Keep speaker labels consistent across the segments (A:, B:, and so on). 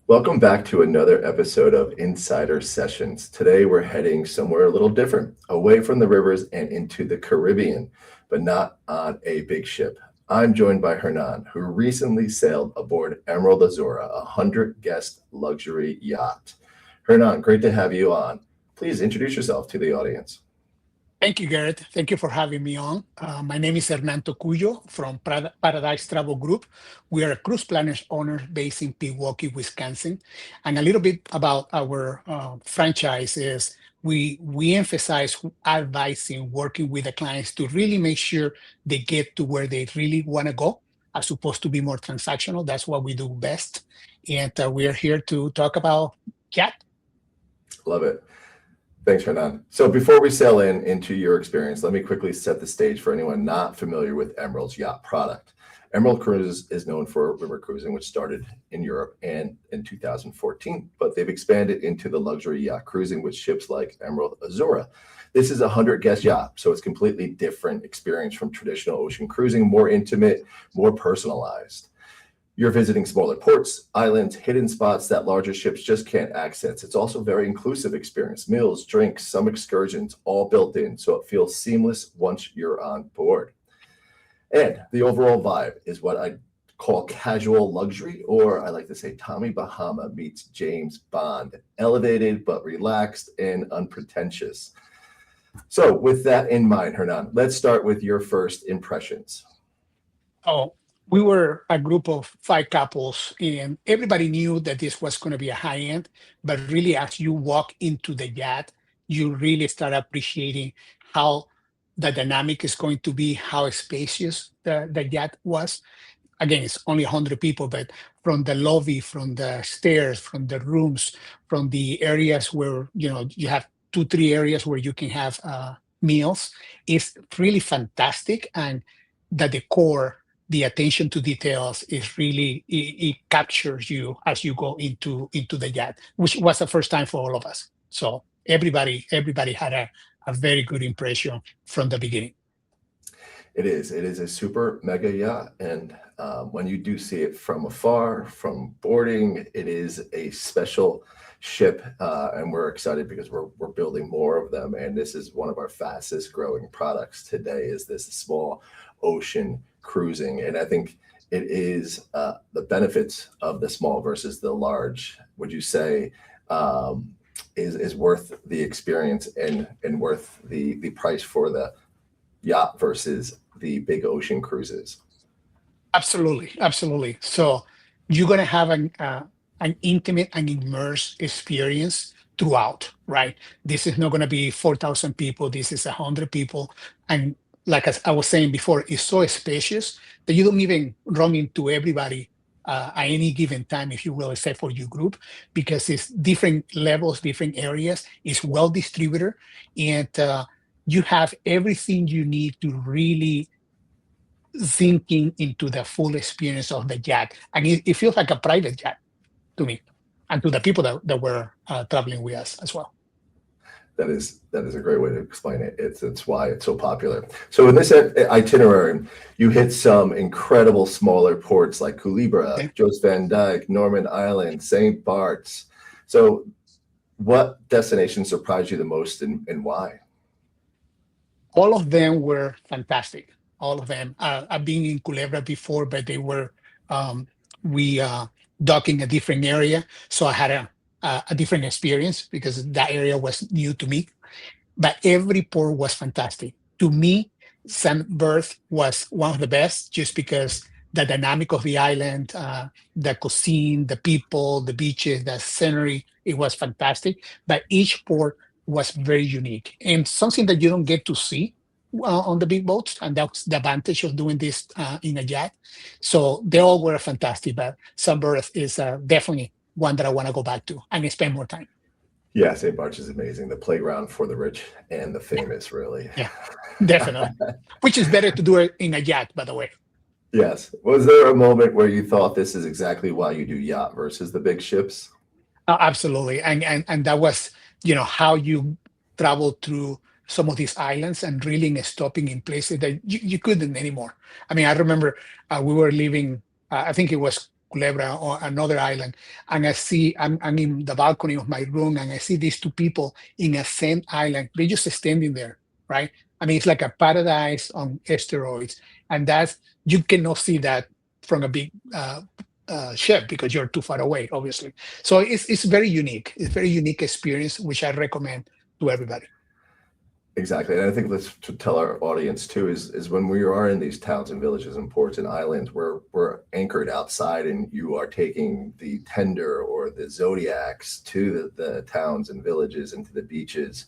A: Welcome back to another episode of Insider Sessions. Today we're heading somewhere a little different, away from the rivers and into the Caribbean, but not on a big ship. I'm joined by Hernan, who recently sailed aboard Emerald Azzurra, a 100-guest luxury yacht. Hernan, great to have you on. Please introduce yourself to the audience.
B: Thank you, Garrett. Thank you for having me on. My name is Hernan Tocoyo from Paradise Travel Group. We are a cruise planners owner based in Pewaukee, Wisconsin. And a little bit about our franchise is we emphasize advising, working with the clients to really make sure they get to where they really want to go, as opposed to be more transactional. That's what we do best. And we are here to talk about Yacht.
A: Love it. Thanks, Hernan. So before we sail into your experience, let me quickly set the stage for anyone not familiar with Emerald's yacht product. Emerald Cruises is known for river cruising, which started in Europe and in 2014, but they've expanded into the luxury yacht cruising with ships like Emerald Azzurra. This is a 100-guest yacht, so it's completely different experience from traditional ocean cruising, more intimate, more personalized. You're visiting smaller ports, islands, hidden spots that larger ships just can't access. It's also a very inclusive experience. Meals, drinks, some excursions, all built in, so it feels seamless once you're on board. And the overall vibe is what I call casual luxury, or I like to say Tommy Bahama meets James Bond, elevated but relaxed and unpretentious. So with that in mind, Hernan, let's start with your first impressions.
B: Oh, we were a group of five couples, and everybody knew that this was going to be a high end. But really, as you walk into the yacht, you really start appreciating how the dynamic is going to be, how spacious the yacht was. Again, it's only 100 people, but from the lobby, from the stairs, from the rooms, from the areas where you have two, three areas where you can have meals, it's really fantastic. And the decor, the attention to details is really it captures you as you go into the yacht, which was the first time for all of us. So everybody had a very good impression from the beginning.
A: It is a super mega yacht, and when you do see it from afar, from boarding, it is a special ship, and we're excited because we're building more of them. And this is one of our fastest growing products today. Is this small ocean cruising? And I think it is the benefits of the small versus the large. Would you say is worth the experience and worth the price for the yacht versus the big ocean cruises?
B: Absolutely. So you're gonna have an intimate and immersed experience throughout, right? This is not gonna be 4,000 people. This is 100 people, and like as I was saying before, it's so spacious that you don't even run into everybody at any given time, if you will, except for your group, because it's different levels, different areas. It's well distributed, and you have everything you need to really sinking into the full experience of the yacht. And it feels like a private yacht to me and to the people that were traveling with us as well.
A: That is a great way to explain it. It's why it's so popular. So in this itinerary, you hit some incredible smaller ports like Culebra,
B: Okay.
A: Jost Van Dyke, Norman Island, St. Bart's. So what destination surprised you the most, and why?
B: All of them were fantastic. All of them. I've been in Culebra before, but they were we docked in a different area, so I had a different experience because that area was new to me. But every port was fantastic. To me, St. Berth was one of the best just because the dynamic of the island, the cuisine, the people, the beaches, the scenery, it was fantastic. But each port was very unique and something that you don't get to see on the big boats. And that's the advantage of doing this in a yacht. So they all were fantastic, but St. Berth is definitely one that I want to go back to and spend more time.
A: Yeah, St. Bart's is amazing. The playground for the rich and the famous, really.
B: Yeah, definitely. Which is better to do it in a yacht, by the way.
A: Yes. Was there a moment where you thought this is exactly why you do yacht versus the big ships?
B: Absolutely. And that was, how you travel through some of these islands and really stopping in places that you couldn't anymore. I mean, I remember we were leaving, I think it was Culebra or another island, and I'm in the balcony of my room, and I see these two people in a same island. They're just standing there, right? I mean, it's like a paradise on steroids, and you cannot see that from a big ship because you're too far away, obviously. So it's very unique. It's a very unique experience, which I recommend to everybody.
A: Exactly. And I think let's to tell our audience too is when we are in these towns and villages and ports and islands, we're anchored outside and you are taking the tender or the Zodiacs to the towns and villages and to the beaches.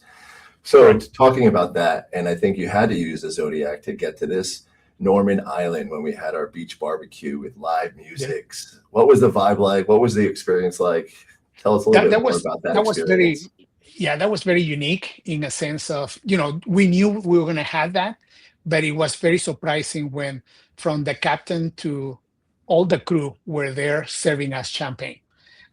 A: So talking about that, and I think you had to use the Zodiac to get to this Norman Island when we had our beach barbecue with live music. Yeah. What was the vibe like? What was the experience like? Tell us a little bit more about that experience.
B: That was very unique in a sense of, we knew we were going to have that, but it was very surprising when from the captain to all the crew were there serving us champagne.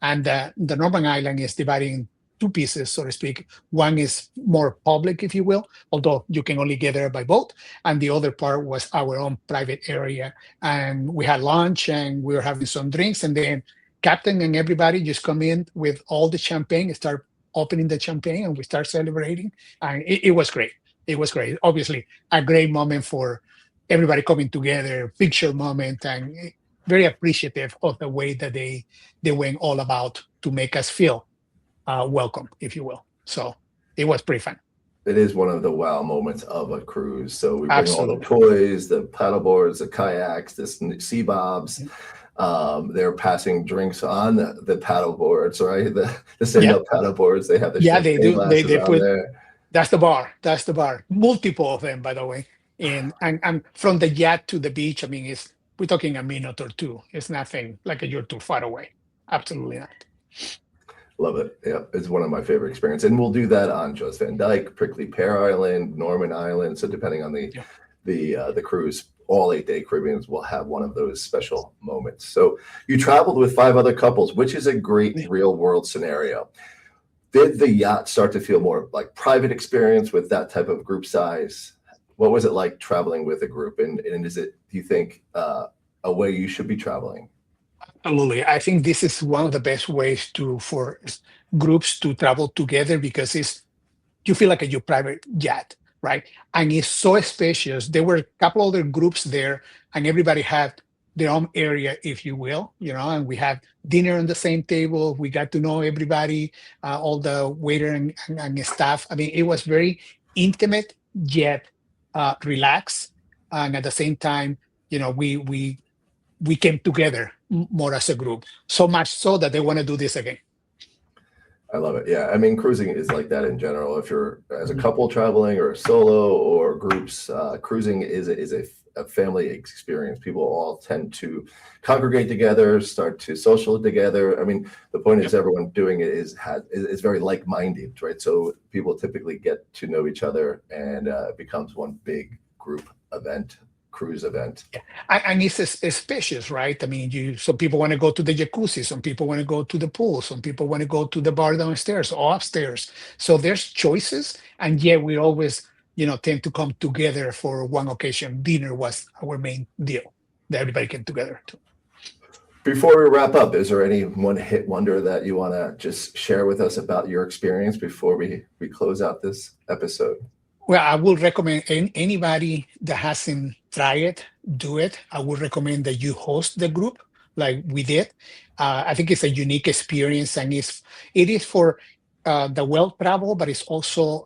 B: And the Norman Island is divided in two pieces, so to speak. One is more public, if you will, although you can only get there by boat. And the other part was our own private area. And we had lunch and we were having some drinks. And then captain and everybody just come in with all the champagne and start opening the champagne, and we start celebrating. And it was great. It was great. Obviously, a great moment for everybody coming together, picture moment, and very appreciative of the way that they went all about to make us feel welcome, if you will. So it was pretty fun.
A: It is one of the wow moments of a cruise. So we bring all the toys, the paddle boards, the kayaks, the sea bobs. They're passing drinks on the paddle boards, right? The stand-up paddle boards. They have the
B: they do. They put
A: there.
B: That's the bar. That's the bar. Multiple of them, by the way. And from the yacht to the beach, I mean, we're talking a minute or two. It's nothing like you're too far away. Absolutely not.
A: Love it. Yeah, it's one of my favorite experiences. And we'll do that on Jost Van Dyke, Prickly Pear Island, Norman Island. So depending on the cruise, all 8-day Caribbeans will have one of those special moments. So you traveled with 5 other couples, which is a great real world scenario. Did the yacht start to feel more like private experience with that type of group size? What was it like traveling with a group? And is it, do you think, a way you should be traveling?
B: Absolutely. I think this is one of the best ways for groups to travel together, because you feel like your private yacht, right? And it's so spacious. There were a couple other groups there, and everybody had their own area, if you will, and we had dinner on the same table. We got to know everybody, all the waiter and staff. I mean, it was very intimate, yet relaxed. And at the same time, we came together more as a group, so much so that they want to do this again.
A: I love it. Yeah. I mean, cruising is like that in general. If you're as a couple traveling or solo or groups, cruising is a family experience. People all tend to congregate together, start to social together. I mean, the point is everyone doing it is very like-minded, right? So people typically get to know each other, and it becomes one big group event. Cruise event.
B: And it's spacious, right? I mean, some people want to go to the jacuzzi, some people want to go to the pool, some people want to go to the bar downstairs or upstairs. So there's choices, and yet we always, tend to come together for one occasion. Dinner was our main deal that everybody came together to.
A: Before we wrap up, is there any one hit wonder that you want to just share with us about your experience before we close out this episode?
B: Well, I would recommend anybody that hasn't tried it, do it. I would recommend that you host the group like we did. I think it's a unique experience, and it is for the well-traveled, but it's also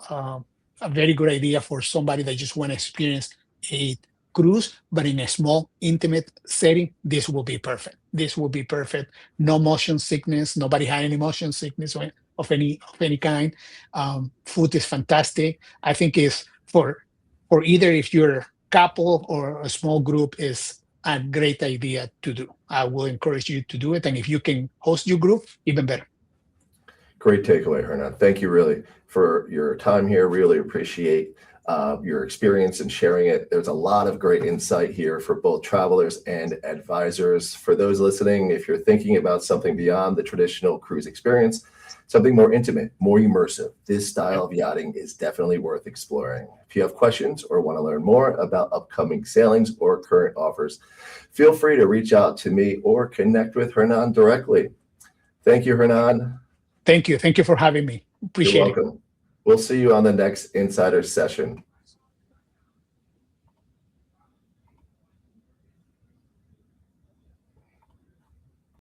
B: a very good idea for somebody that just want to experience a cruise, but in a small, intimate setting. This will be perfect. This will be perfect. No motion sickness. Nobody had any motion sickness of any kind. Food is fantastic. I think is for either if you're a couple or a small group, is a great idea to do. I will encourage you to do it, and if you can host your group, even better.
A: Great takeaway, Hernan. Thank you really for your time here. Really appreciate your experience and sharing it. There's a lot of great insight here for both travelers and advisors. For those listening, if you're thinking about something beyond the traditional cruise experience, something more intimate, more immersive, this style of yachting is definitely worth exploring. If you have questions or want to learn more about upcoming sailings or current offers, feel free to reach out to me or connect with Hernan directly. Thank you, Hernan.
B: Thank you. Thank you for having me.
A: You're
B: Appreciate it.
A: welcome. We'll see you on the next Insider session.